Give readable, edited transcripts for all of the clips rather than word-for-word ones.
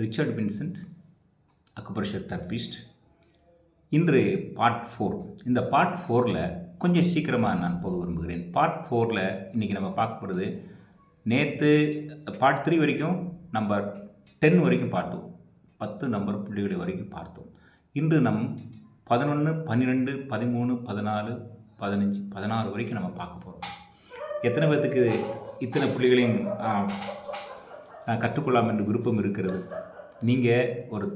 Richard Vincent, acupressure therapist. இன்று part 4. இந்த part 4ல் கொஞ்சம் சீக்கிரமாக நான் போக விரும்புகிறேன். பார்ட் 4ல் இன்றைக்கி நம்ம பார்க்க போகிறது, நேற்று பார்ட் 3 வரைக்கும் நம்பர் 10 வரைக்கும் பார்த்தோம், 10 நம்பர் புள்ளிகளை வரைக்கும் பார்த்தோம். இன்று நம் 11, 12, 13, 14, 15, 16 வரைக்கும் நம்ம பார்க்க போகிறோம். எத்தனை பேர்த்துக்கு இத்தனை புள்ளிகளையும் கற்றுக்கொள்ளலாம் என்று விருப்பம் இருக்கிறது? நீங்கள் ஒரு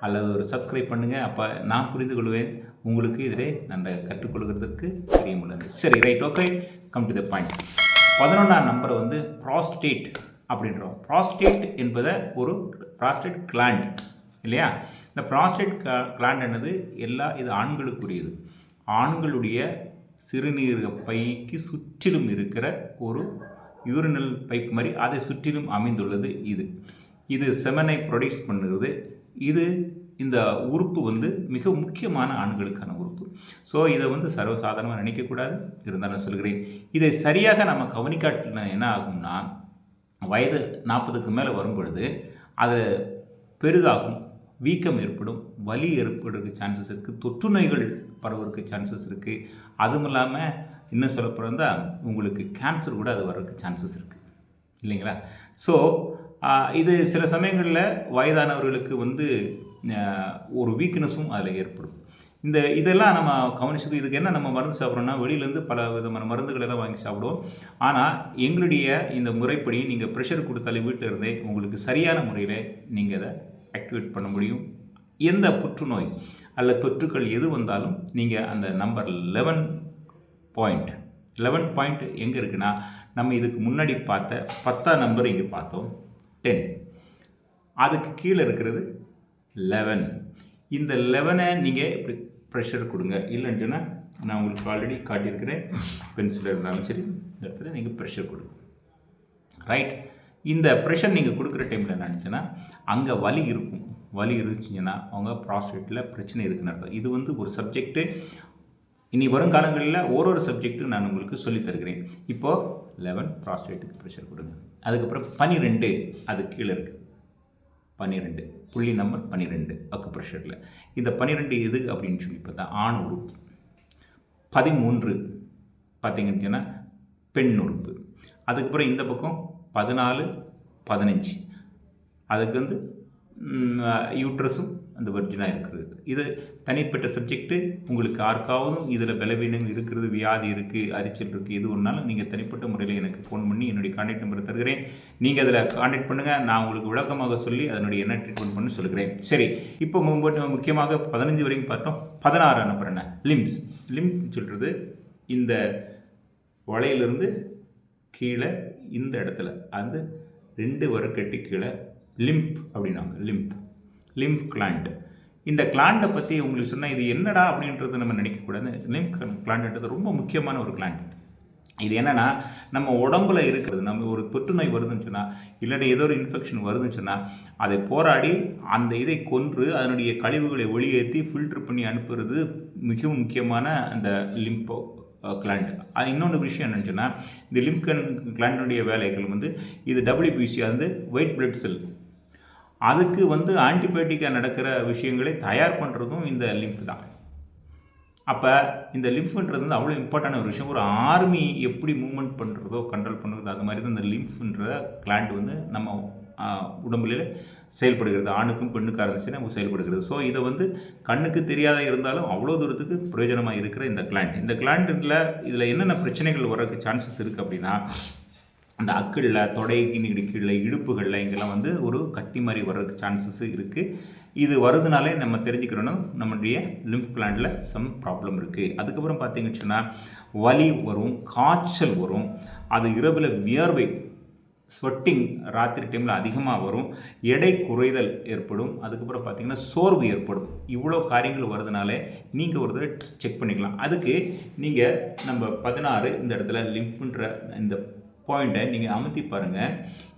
அல்லது ஒரு சப்ஸ்கிரைப் பண்ணுங்கள். அப்போ நான் புரிந்து கொள்வேன், உங்களுக்கு இதிலே நான் கற்றுக்கொள்கிறதுக்கு தெரியும் உள்ளது. சரி, right, okay, come to the point. 11ஆம் நம்பரை வந்து ப்ராஸ்டேட் அப்படின்றோம். ப்ராஸ்டேட் என்பதை ஒரு ப்ராஸ்டேட் கிளாண்ட் இல்லையா? இந்த ப்ராஸ்டேட் கிளாண்ட் என்னது, இது ஆண்களுக்குரியது. ஆண்களுடைய சிறுநீரக பைக்கு சுற்றிலும் இருக்கிற ஒரு யூரினல் பைப் மாதிரி அதை சுற்றிலும் அமைந்துள்ளது. இது செமனை ப்ரொடியூஸ் பண்ணுறது. இந்த உறுப்பு வந்து மிக முக்கியமான ஆண்களுக்கான உறுப்பு. ஸோ இதை வந்து சர்வசாதாரணமாக நினைக்கக்கூடாது. இருந்தாலும் சொல்கிறேன், இதை சரியாக நம்ம கவனிக்காட்டினா என்ன ஆகும்னா, வயது 40க்கு மேலே வரும் பொழுது அது பெரிதாகும், வீக்கம் ஏற்படும், வலி ஏற்படுறதுக்கு சான்சஸ் இருக்குது, தொற்று நோய்கள் பரவறதுக்கு சான்சஸ் இருக்குது. அதுவும் இல்லாமல் இன்னும் சொல்ல போகிறதா உங்களுக்கு கேன்சர் கூட அது வர்றதுக்கு சான்சஸ் இருக்குது இல்லைங்களா? ஸோ இது சில சமயங்களில் வயதானவர்களுக்கு வந்து ஒரு வீக்னஸும் அதில் ஏற்படும். இதெல்லாம் நம்ம கவனிச்சது. இதுக்கு என்ன நம்ம மருந்து சாப்பிட்றோன்னா, வெளியிலேருந்து பல விதமான மருந்துகள் எல்லாம் வாங்கி சாப்பிடுவோம். ஆனால் எங்களுடைய இந்த முறைப்படி நீங்கள் ப்ரெஷர் கொடுத்தாலே வீட்டில் இருந்தே உங்களுக்கு சரியான முறையில் நீங்கள் அதை ஆக்டிவேட் பண்ண முடியும். எந்த புற்றுநோய் அல்ல தொற்றுக்கள் எது வந்தாலும் நீங்கள் அந்த நம்பர் 11 பாயிண்ட் எங்கே இருக்குன்னா, நம்ம இதுக்கு முன்னாடி பார்த்த 10ஆம் நம்பர் இங்கே பார்த்தோம், 10. அதுக்கு கீழே இருக்கிறது 11. இந்த 11ஐ நீங்கள் இப்படி ப்ரெஷர் கொடுங்க. இல்லைன்ட்டுன்னா நான் உங்களுக்கு ஆல்ரெடி காட்டியிருக்கிறேன், பென்சில் இருந்தாலும் சரி, இந்த இடத்துல நீங்கள் ப்ரெஷர் கொடுங்க. ரைட். இந்த ப்ரெஷர் நீங்கள் கொடுக்குற டைமில் என்ன நினச்சுன்னா, அங்கே வலி இருக்கும். வலி இருந்துச்சுன்னா அவங்க ப்ராஸ்டேட்டில் பிரச்சனை இருக்குன்னு அர்த்தம். இது வந்து ஒரு சப்ஜெக்ட்டு. இனி வரும் காலங்களில் ஒரு சப்ஜெக்ட்டு நான் உங்களுக்கு சொல்லித் தருகிறேன். இப்போது 11 ப்ராஸ்டேட்டுக்கு ப்ரெஷர் கொடுங்க. அதுக்கப்புறம் 12 அது கீழே இருக்குது. 12 புள்ளி நம்பர் 12 அக்குப்ரெஷரில். இந்த 12 எது அப்படின்னு சொல்லி பார்த்தா ஆண் உறுப்பு. 13 பார்த்தீங்கன்னா பெண் உறுப்பு. அதுக்கப்புறம் இந்த பக்கம் 14, 15 அதுக்கு வந்து யூட்ரஸும் அந்த வர்ஜினாக இருக்கிறது. இது தனிப்பட்ட சப்ஜெக்ட்டு. உங்களுக்கு யாருக்காவதும் இதில் பலவீனம் இருக்கிறது, வியாதி இருக்குது, அரிச்சல் இருக்குது, எது ஒன்றாலும் நீங்கள் தனிப்பட்ட முறையில் எனக்கு ஃபோன் பண்ணி என்னுடைய கான்டாக்ட் நம்பரை தருகிறேன். நீங்கள் அதில் கான்டாக்ட் பண்ணுங்கள். நான் உங்களுக்கு விளக்கமாக சொல்லி அதனுடைய என்ன ட்ரீட்மெண்ட் பண்ணி சொல்கிறேன். சரி, இப்போ முக்கியமாக 15 வரைக்கும் பார்த்தோம். 16ஆம் நம்பர் என்ன, லிம்ஸ் சொல்கிறது. இந்த வலையிலிருந்து கீழே இந்த இடத்துல அந்த 2 வரக்கட்டி கீழே லிம்ப் அப்படின்னாங்க. Lymph gland. இந்த கிளாண்டை பற்றி உங்களுக்கு சொன்னால் இது என்னடா அப்படின்றது நம்ம நினைக்கக்கூடாது. லிம்ப் கிளாண்டுன்றது ரொம்ப முக்கியமான ஒரு கிளாண்ட். இது என்னென்னா, நம்ம உடம்புல இருக்கிறது, நம்ம ஒரு தொற்று நோய் வருதுன்னு சொன்னால், இல்லாட்டி ஏதோ ஒரு இன்ஃபெக்ஷன் வருதுன்னு சொன்னால், அதை போராடி அந்த இதை கொன்று அதனுடைய கழிவுகளை வெளியேற்றி ஃபில்டர் பண்ணி அனுப்புறது மிகவும் முக்கியமான அந்த லிம்போ கிளாண்ட். அது இன்னொன்று விஷயம் என்னன்னு சொன்னால், இந்த லிம்ப் கிளாண்டுடைய வேலைகள் வந்து இது WBC, அது ஒயிட் பிளட் செல். அதுக்கு வந்து ஆன்டிபயோட்டிக்காக நடக்கிற விஷயங்களை தயார் பண்ணுறதும் இந்த லிம்ப் தான். அப்போ இந்த லிம்ஃப்ன்றது வந்து அவ்வளோ இம்பார்ட்டான ஒரு விஷயம். ஒரு ஆர்மி எப்படி மூவ்மெண்ட் பண்ணுறதோ, கண்ட்ரோல் பண்ணுறது, அது மாதிரி தான் இந்த லிம்ஃப்ன்ற கிளாண்ட் வந்து நம்ம உடம்புல செயல்படுகிறது. ஆணுக்கும் பெண்ணுக்காக இருந்துச்சுன்னா நம்ம செயல்படுகிறது. ஸோ இதை வந்து கண்ணுக்கு தெரியாத இருந்தாலும் அவ்வளோ தூரத்துக்கு பிரயோஜனமாக இருக்கிற இந்த கிளாண்டில் இதில் என்னென்ன பிரச்சனைகள் வர்றதுக்கு சான்சஸ் இருக்குது அப்படின்னா, அந்த அக்கிளில், தொடைக்கு கீழே, இடுப்புகளில் இங்கெல்லாம் வந்து ஒரு கட்டி மாதிரி வர்றதுக்கு சான்சஸ் இருக்குது. இது வருதுனாலே நம்ம தெரிஞ்சுக்கிறோன்னா நம்மளுடைய லிம்ப் கிளாண்டில் சம் ப்ராப்ளம் இருக்குது. அதுக்கப்புறம் பார்த்தீங்கன்னு சொன்னால் வலி வரும், காய்ச்சல் வரும், அது இரவில் வியர்வை, ஸ்வெட்டிங் ராத்திரி டைமில் அதிகமாக வரும், எடை குறைதல் ஏற்படும், அதுக்கப்புறம் பார்த்திங்கன்னா சோர்வு ஏற்படும். இவ்வளோ காரியங்கள் வருதுனாலே நீங்கள் ஒரு தடவை செக் பண்ணிக்கலாம். அதுக்கு நீங்கள் நம்ம 16 இந்த இடத்துல லிம்ப்ன்ற இந்த பாயிண்ட்டை நீங்கள் அமுத்தி பாருங்கள்.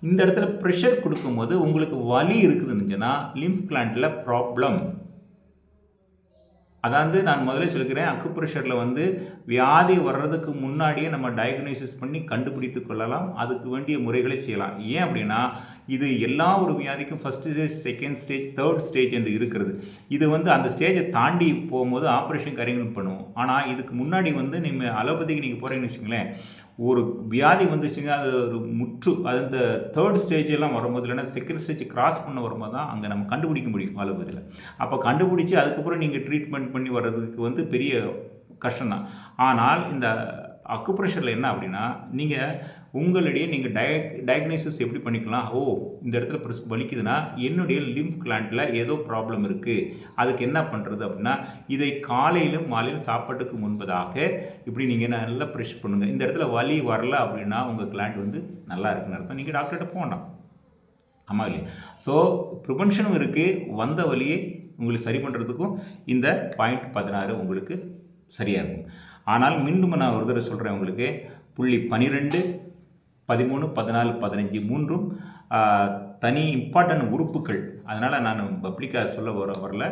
இந்த இடத்துல ப்ரெஷர் கொடுக்கும்போது உங்களுக்கு வலி இருக்குதுன்னு லிம்ப் கிளாண்டில் ப்ராப்ளம். அதாவது நான் முதல்ல சொல்லிக்கிறேன், அக்குப்ரெஷரில் வந்து வியாதி வர்றதுக்கு முன்னாடியே நம்ம டயக்னோசிஸ் பண்ணி கண்டுபிடித்து கொள்ளலாம். அதுக்கு வேண்டிய முறைகளை செய்யலாம். ஏன் அப்படின்னா, இது எல்லா ஒரு வியாதிக்கும் first stage, second stage, third stage என்று இருக்கிறது. இது அந்த ஸ்டேஜை தாண்டி போகும்போது ஆப்ரேஷன் காரியங்கள் பண்ணுவோம். ஆனால் இதுக்கு முன்னாடி நீங்கள் அலோபதிக்கு நீங்கள் போகிறீங்கன்னு வச்சுங்களேன், ஒரு வியாதி வந்துச்சுங்க, அது ஒரு அது இந்த தேர்ட் ஸ்டேஜ் எல்லாம் வரும்போது, இல்லைன்னா செகண்ட் ஸ்டேஜ் கிராஸ் பண்ண வரும்போது தான் அங்கே நம்ம கண்டுபிடிக்க முடியும் அலோபதியில். அப்போ கண்டுபிடிச்சி அதுக்கப்புறம் நீங்கள் ட்ரீட்மெண்ட் பண்ணி வர்றதுக்கு பெரிய கஷ்டம்தான். ஆனால் இந்த அக்குப்ரெஷரில் என்ன அப்படின்னா, உங்களுடைய டயக்னைசிஸ் எப்படி பண்ணிக்கலாம், இந்த இடத்துல வலிக்குதுன்னா என்னுடைய லிம்ப் கிளாண்டில் ஏதோ ப்ராப்ளம் இருக்குது, அதுக்கு என்ன பண்ணுறது அப்படின்னா, இதை காலையிலும் மாலையிலும் சாப்பாட்டுக்கு முன்பதாக இப்படி நீங்கள் நல்லா ப்ரெஷ் பண்ணுங்கள். இந்த இடத்துல வலி வரல அப்படின்னா உங்கள் கிளாண்ட் நல்லா இருக்குன்னு அர்த்தம். நீங்கள் டாக்டர்கிட்ட போகலாம். ஆமாம் இல்லையா? ஸோ ப்ரிவென்ஷனும் இருக்குது, வந்த வலியை உங்களுக்கு சரி பண்ணுறதுக்கும் இந்த பாயிண்ட் 16 உங்களுக்கு சரியாக இருக்கும். ஆனால் மீண்டும் நான் ஒரு தடவை சொல்கிறேன் உங்களுக்கு, புள்ளி 12, 13, 14, 15 மூன்றும் தனி இம்பார்ட்டன்ட் உறுப்புகள். அதனால் நான் பப்ளிக்காக சொல்ல வரல.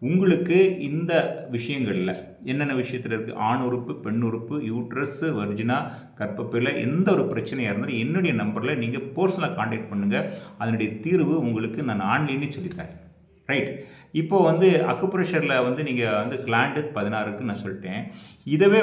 உங்களுக்கு இந்த விஷயங்களில் என்னென்ன விஷயத்தில் இருக்குது, ஆண் உறுப்பு, பெண் உறுப்பு, யூட்ரஸ், வர்ஜினா, கர்ப்பப்பையில் எந்த ஒரு பிரச்சனையாக இருந்தாலும் என்னுடைய நம்பரில் நீங்கள் பர்சனலாக கான்டாக்ட் பண்ணுங்கள். அதனுடைய தீர்வு உங்களுக்கு நான் ஆன்லைன்லேயே சொல்லித்தரேன். ரைட். இப்போது அக்குப்ரெஷரில் நீங்கள் கிளாண்டு 16க்கு நான் சொல்லிட்டேன். இதவே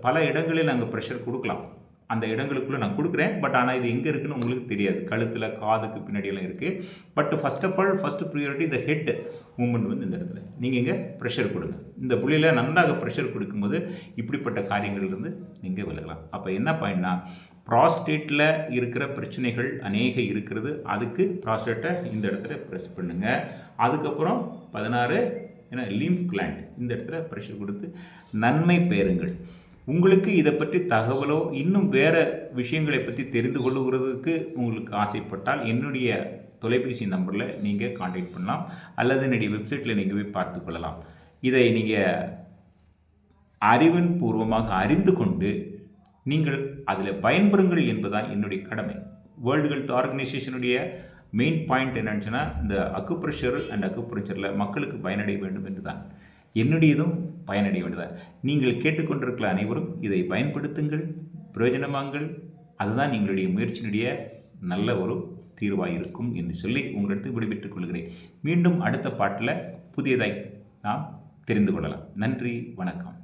பல இடங்களில் நாங்கள் ப்ரெஷர் கொடுக்கலாம். அந்த இடங்களுக்குள்ளே நான் கொடுக்குறேன். பட் ஆனால் இது எங்கே இருக்குதுன்னு உங்களுக்கு தெரியாது. கழுத்தில், காதுக்கு பின்னாடியெல்லாம் இருக்குது. பட் ஃபஸ்ட்டு ப்ரியாரிட்டி இந்த ஹெட் மூமெண்ட் இந்த இடத்துல நீங்கள் இங்கே ப்ரெஷர் கொடுங்க. இந்த புள்ளியில் நன்றாக ப்ரெஷர் கொடுக்கும்போது இப்படிப்பட்ட காரியங்கள்லேருந்து நீங்கள் விலகலாம். அப்போ என்ன பாயிண்ட்னா, ப்ராஸ்டேட்டில் இருக்கிற பிரச்சனைகள் அநேக இருக்கிறது. அதுக்கு ப்ராஸ்டேட்டை இந்த இடத்துல ப்ரெஸ் பண்ணுங்கள். அதுக்கப்புறம் 16 லிம்ப் கிளாண்ட் இந்த இடத்துல ப்ரெஷர் கொடுத்து நன்மை பெறுங்கள். உங்களுக்கு இதை பற்றி தகவலோ இன்னும் வேறு விஷயங்களை பற்றி தெரிந்து கொள்ளுகிறதுக்கு உங்களுக்கு ஆசைப்பட்டால் என்னுடைய தொலைபேசி நம்பரில் நீங்கள் கான்டாக்ட் பண்ணலாம், அல்லது என்னுடைய வெப்சைட்டில் நீங்கள் போய் பார்த்து கொள்ளலாம். இதை நீங்கள் அறிவின் பூர்வமாக அறிந்து கொண்டு நீங்கள் அதில் பயன்பெறுங்கள் என்பதுதான் என்னுடைய கடமை. வேர்ல்டு ஹெல்த் ஆர்கனைசேஷனுடைய மெயின் பாயிண்ட் என்னன்னு சொன்னால், இந்த அக்குப்ரெஷர் அண்ட் அக்குப்ரெஷரில் மக்களுக்கு பயனடைய வேண்டும் என்று தான். என்னுடையதும் பயனடைய வேண்டியதான். நீங்கள் கேட்டுக்கொண்டிருக்கிற அனைவரும் இதை பயன்படுத்துங்கள், பிரயோஜனமாங்கள். அதுதான் எங்களுடைய முயற்சியினுடைய நல்ல ஒரு தீர்வாக இருக்கும் என்று சொல்லி உங்களிடத்து விடைபெற்றுக் கொள்கிறேன். மீண்டும் அடுத்த பாட்டில் புதியதாய் நாம் தெரிந்து கொள்ளலாம். நன்றி, வணக்கம்.